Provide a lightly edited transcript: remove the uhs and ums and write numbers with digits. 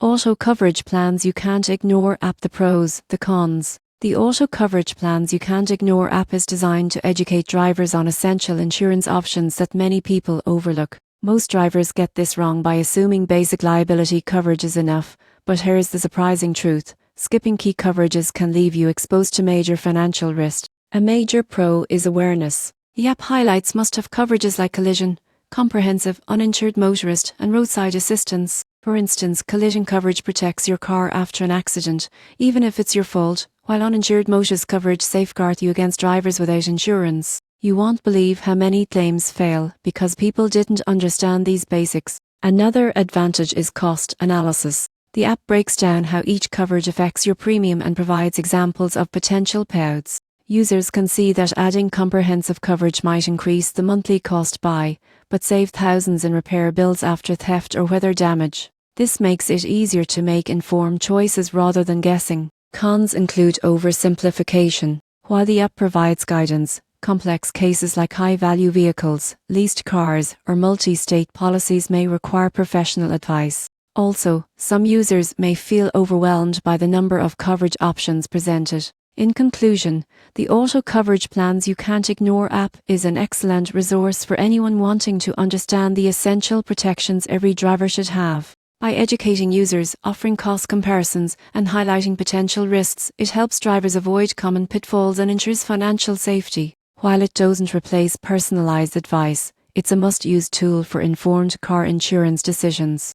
Auto Coverage Plans You Can't Ignore app. The pros, the cons. The Auto Coverage Plans You Can't Ignore app is designed to educate drivers on essential insurance options that many people overlook. Most drivers get this wrong by assuming basic liability coverage is enough, but here's the surprising truth. Skipping key coverages can leave you exposed to major financial risk. A major pro is awareness. The app highlights must-have coverages like collision, comprehensive, uninsured motorist, and roadside assistance. For instance, collision coverage protects your car after an accident, even if it's your fault, while uninsured motorist coverage safeguards you against drivers without insurance. You won't believe how many claims fail because people didn't understand these basics. Another advantage is cost analysis. The app breaks down how each coverage affects your premium and provides examples of potential payouts. Users can see that adding comprehensive coverage might increase the monthly cost by, but save thousands in repair bills after theft or weather damage. This makes it easier to make informed choices rather than guessing. Cons include oversimplification. While the app provides guidance, complex cases like high-value vehicles, leased cars, or multi-state policies may require professional advice. Also, some users may feel overwhelmed by the number of coverage options presented. In conclusion, the Auto Coverage Plans You Can't Ignore app is an excellent resource for anyone wanting to understand the essential protections every driver should have. By educating users, offering cost comparisons, and highlighting potential risks, it helps drivers avoid common pitfalls and ensures financial safety. While it doesn't replace personalized advice, it's a must-use tool for informed car insurance decisions.